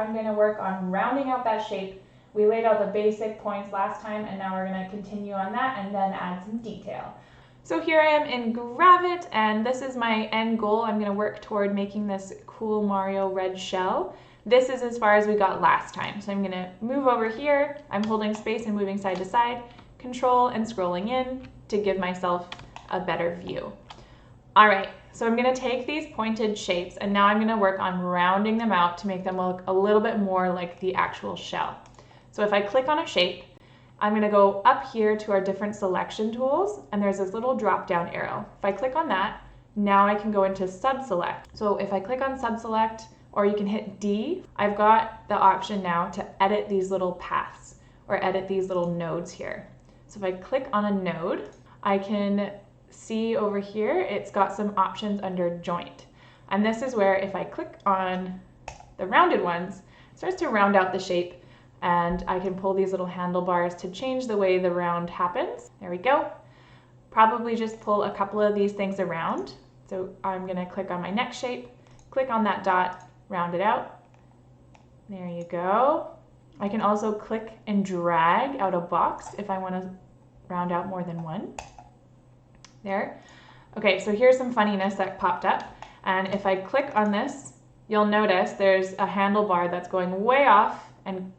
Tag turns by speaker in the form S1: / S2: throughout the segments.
S1: I'm going to work on rounding out that shape. We laid out the basic points last time, and now we're going to continue on that and then add some detail. So here I am in Gravit, and this is my end goal. I'm going to work toward making this cool Mario red shell. This is as far as we got last time. So I'm going to move over here. I'm holding space and moving side to side, control and scrolling in to give myself a better view. All right, so I'm going to take these pointed shapes and now I'm going to work on rounding them out to make them look a little bit more like the actual shell. So if I click on a shape, I'm going to go up here to our different selection tools, and there's this little drop down arrow. If I click on that, now I can go into sub-select. So if I click on sub-select, or you can hit D, I've got the option now to edit these little paths or edit these little nodes here. So if I click on a node, I can see over here, it's got some options under joint. And this is where if I click on the rounded ones, it starts to round out the shape, and I can pull these little handlebars to change the way the round happens. There we go. Probably just pull a couple of these things around. So I'm gonna click on my next shape, click on that dot, round it out. There you go. I can also click and drag out a box if I want to round out more than one. There. Okay, so here's some funniness that popped up. And if I click on this, you'll notice there's a handlebar that's going way off and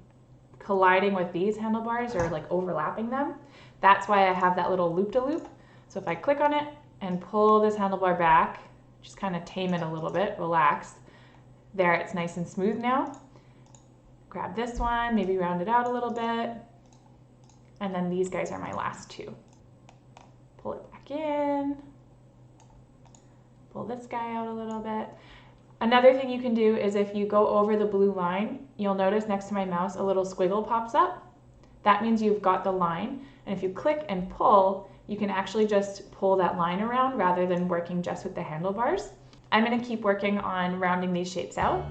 S1: colliding with these handlebars or like overlapping them. That's why I have that little loop-de-loop. So if I click on it and pull this handlebar back, just kind of tame it a little bit, relax. There, it's nice and smooth now. Grab this one, maybe round it out a little bit. And then these guys are my last two. Pull it back in. Pull this guy out a little bit. Another thing you can do is if you go over the blue line, you'll notice next to my mouse a little squiggle pops up. That means you've got the line. And if you click and pull, you can actually just pull that line around rather than working just with the handlebars. I'm going to keep working on rounding these shapes out.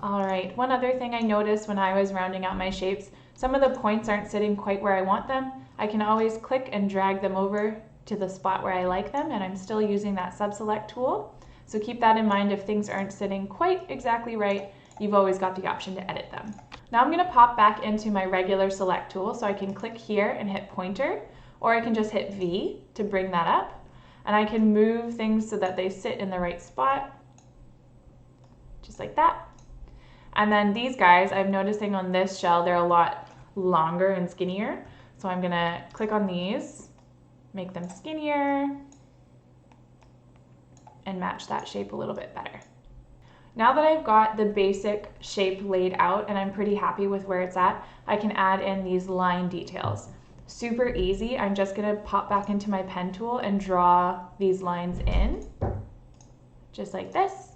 S1: All right, one other thing I noticed when I was rounding out my shapes, some of the points aren't sitting quite where I want them. I can always click and drag them over to the spot where I like them, and I'm still using that sub-select tool. So keep that in mind. If things aren't sitting quite exactly right, you've always got the option to edit them. Now I'm going to pop back into my regular select tool, so I can click here and hit pointer, or I can just hit V to bring that up, and I can move things so that they sit in the right spot, just like that. And then these guys, I'm noticing on this shell, they're a lot longer and skinnier. So I'm gonna click on these, make them skinnier, and match that shape a little bit better. Now that I've got the basic shape laid out and I'm pretty happy with where it's at, I can add in these line details. Super easy. I'm just gonna pop back into my pen tool and draw these lines in, just like this.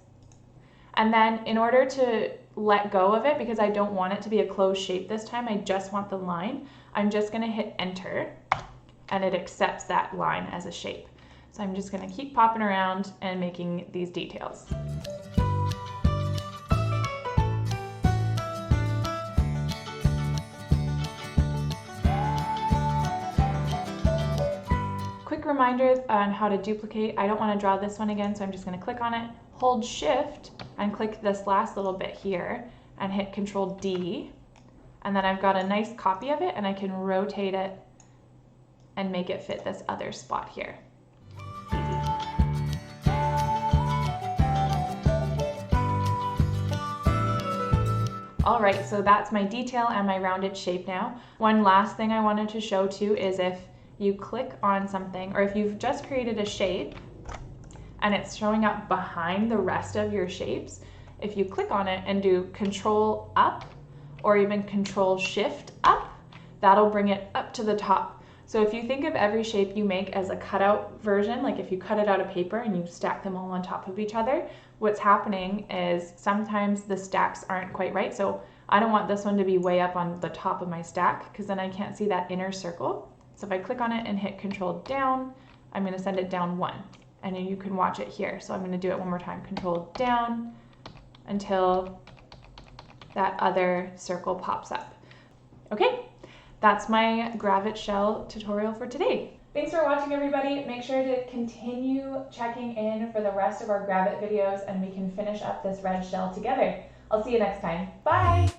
S1: And then in order to let go of it, because I don't want it to be a closed shape this time, I just want the line, I'm just gonna hit enter and it accepts that line as a shape. So I'm just gonna keep popping around and making these details. Quick reminder on how to duplicate. I don't want to draw this one again, so I'm just going to click on it, hold shift and click this last little bit here and hit Control D, and then I've got a nice copy of it and I can rotate it and make it fit this other spot here. All right, so that's my detail and my rounded shape now. One last thing I wanted to show too is if you click on something, or if you've just created a shape and it's showing up behind the rest of your shapes, if you click on it and do Control up or even Control Shift up, that'll bring it up to the top. So if you think of every shape you make as a cutout version, like if you cut it out of paper and you stack them all on top of each other, what's happening is sometimes the stacks aren't quite right. So I don't want this one to be way up on the top of my stack because then I can't see that inner circle. So if I click on it and hit Control down, I'm going to send it down one. And then you can watch it here. So I'm going to do it one more time. Control down until that other circle pops up. Okay, that's my Gravit shell tutorial for today. Thanks for watching, everybody. Make sure to continue checking in for the rest of our Gravit videos and we can finish up this red shell together. I'll see you next time. Bye!